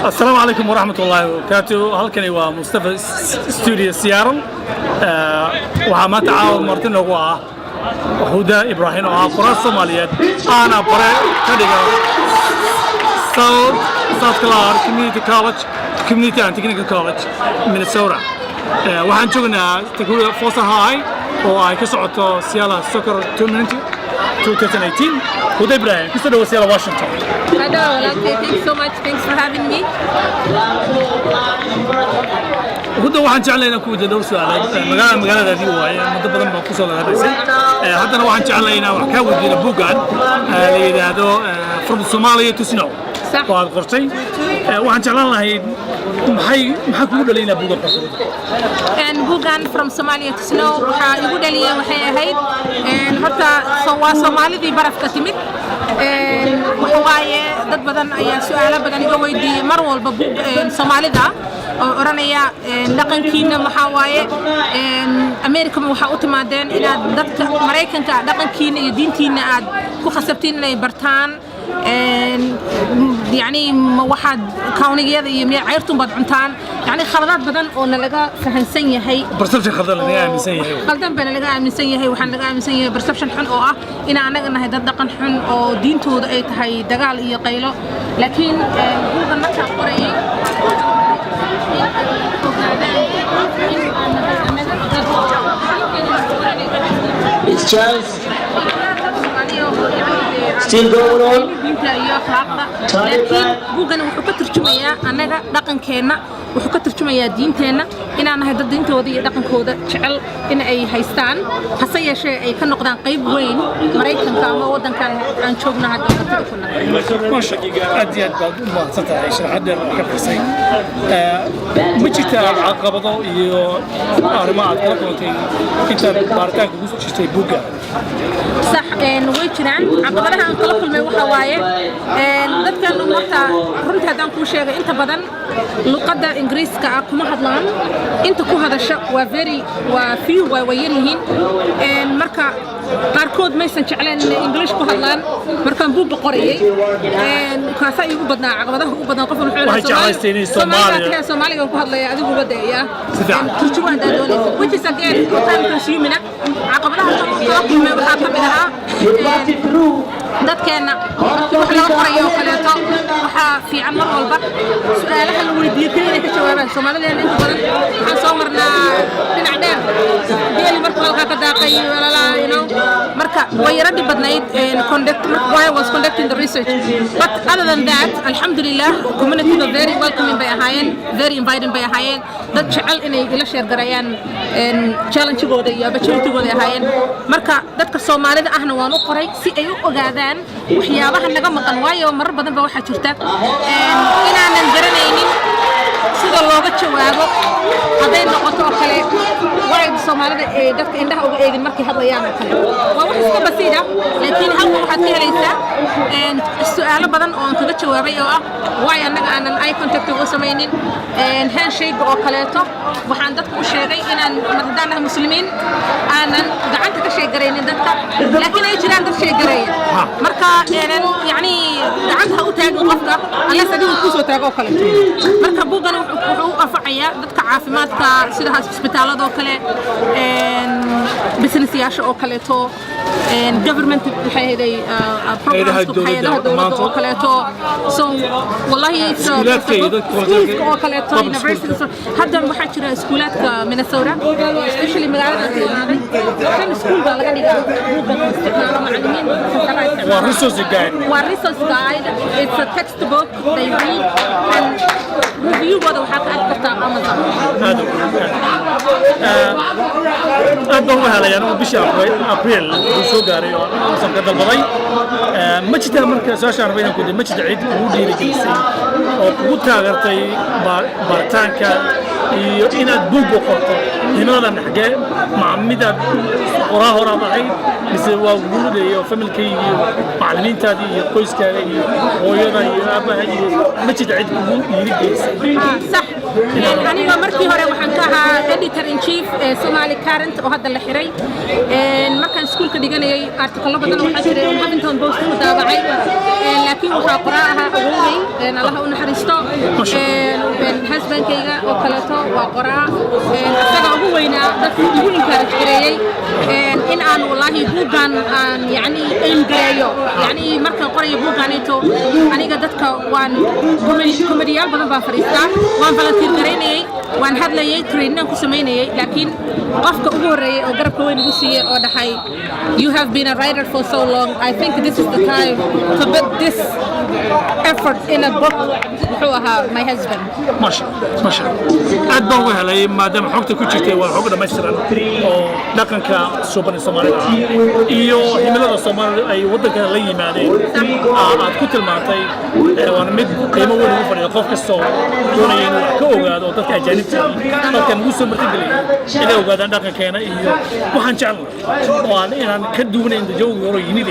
السلام عليكم ورحمة الله وبركاته. هلكني ومصطفى ستوديو سيارل وما تعاون مرتين هو هدى إبراهيم وقرى الصوماليات. أنا برا كديجا South Clark Community College Community and Technical College Minnesota. waxaan joognaa Takura Foster High oo ay ka socoto Seattle Soccer Tournament 2018. Hudda Ibrahim, ku soo dhawaad Seattle Washington. Hello, okay, thanks so much. Thanks for having me. Hudda waxaan jeclahay inaan ku weydiiyo dhowr su'aalood magaaladaadii waaye muddo badan baan ku soo lahaysay. Haddana waxaan jeclahay inaan wax ka weydiiyo buugan la yiraahdo From Somalia to Snow. waad qortay waxaan jeclaan lahay maxaa kugu dhaliyay buuga qortay buugan From Somalia to Snow waxa igu dhaliyay waxay ahayd horta waa Soomaalidii barafka timid waxa waaye dad badan ayaa su'aalo badan iga weydiiyay mar walba Soomaalida oo oranaya dhaqankiina maxaa waaye America waxa u timaadeen inaad dadka Mareykanka dhaqankiina iyo diintiina aad ku khasabtiin inay bartaan يعني واحد كونية ذي عيرتهم بدعنتان يعني خلطات بدن أو نلقى فهنسية هي برسبشن خلطة لقاها مسية هي خلطان بين لقاها مسية هي وحن لقاها مسية برسبشن حن أو إن أنا قلنا هيدا دقن حن أو دين تو هي دجال إيه قيله لكن هو النكهة قرية It's Charles. Still going on. لكن بوجنا وحكت ترجمية أنا دقن كنا وحكت ترجمية دينتنا إن أنا هذا دين تودي دقن كودا شعل إن أي هيستان حسيا شيء أي كان نقدان قيب وين مريكان كان ودن كان عن شوفنا هذا كنا ما شاء الله أديت ما ستعيش حد كفسي مجيت عقبضة يو أرماء كلكوتي أنت بارتاك وشتي بوجا صح ويجران عقبضها انطلق الموحة وايه dadka marka runta hadaan ku sheegay inta badan luqadda Ingiriiska ah kuma hadlaan inta ku hadasha waa few way yihiin marka qaarkood ma aysan jecleen in English ku hadlaan markaan buug qorayay kaasa igu badnaa caqabadaha ugu badan qof wuxuu Soomaaliga ku hadlaya adigu wadeeya turjumaada doonaysa which is again time consuming caqabadaha waxa ka mid ahaa dadkeena wax laga qorayo kaleeto waxa fiican mar walba su'aalaha la weydiiyo inay ka jawaabaan Soomaaliyeed inta badan waxaan soo marnaa dhinac dheer geeli marka halka ka daaqay walaala marka way yaradi badnayd why I was conducting the research but other than that alhamdulillah community was very welcoming by ahaayeen very inviting by ahaayeen dad jecel inay ila share garayaan challenge-gooda iyo opportunity-gooda ahaayeen marka dadka Soomaalida ahna waan u qoray si ay u ogaadaan waxyaabaha naga maqan waayo marar badan ba waxa jirta inaanan garanaynin sida looga jawaabo haday noqoto kale way Soomaalida ee dadka indhaha uga eegin markay hadlayaan kale waa wax iska basiid ah laakiin halka waxaad ka helaysaa su'aalo badan oo aan kaga jawaabay oo ah way anaga aanan eye contact ugu sameeynin handshake oo kaleeto waxaan dadku u sheegay inaan madadaanaha muslimiin aanan gacanta ka sheegaraynin dadka laakiin ay jiraan dad sheegaraya marka yani gacanta u taagin qofka alla sadigu ku soo taago kale marka buugan wuxuu anfacaya dadka caafimaadka sida isbitaalada oo kale business-yaasha oo kaleeto government waxay heday programs hay'adaha dawladda oo kaleeto so wallahi oo kaleeto universities hadda waxaa jira iskuulaadka Minnesota especially magaalada kan iskuul baa laga dhigaa buugan isticmaalo macallimiin waa resource guide it's a textbook they read and review wada waxaa ka aragtaa Amazon أنا هلا أنا بشهر أبريل وشو قاري أصلا كذا البضي ما جت مركز عشان بينهم كده ما جت عيد ودي رجلسي وقوتها غرتي بارتانكا إن أدبوب وقطة هنا أنا نحكي مع مدة وراه معي بس وجود فمل كي معلمين تادي كويس كاري ويانا أبا هي ما جت عيد ودي رجلسي صح aniga markii hore waxaan ka ahaa editor in chief Somali Current oo hadda la xiray markaan iskuulka dhiganayay artikalo badan waxaa jiray Huffington Post ku daabacay laakiin waxaa qoraaha awooday Allah u naxariisto husbandkayga oo kaleeto waa qoraa asaga ugu weynaa dadka ugu inkaarajgareeyay in aan wallahi buugan aan yani engareeyo yani markaan qorayo buuganito aniga dadka waan komediyaal badan baa fariistaa waan volunteer gareynayay waan hadlayay training ku sameynayay laakiin qofka ugu horeeyay oo garabka weyn ugu siiyay oo dhahay you have been a writer for so long I think this is the time to put this effort in a book wuxuu ahaa my husband masha aad baan u helay maadaama xogta ku jirtay waa xog dhammaystiran oo dhaqanka suuban Soomaalida iyo himilada Soomaalida ay wadanka la yimaadeen aad ku tilmaantay waan mid qiimo weyn ugu fadhiyo qof kasta oo doonaya inuu ka ogaado dadka ajaanibta dadka ugu soo martigeliyay inay ogaadaan dhaqankeena iyo waxaan jeclahay oo aan inaan ka duwanayn jawga hore yimid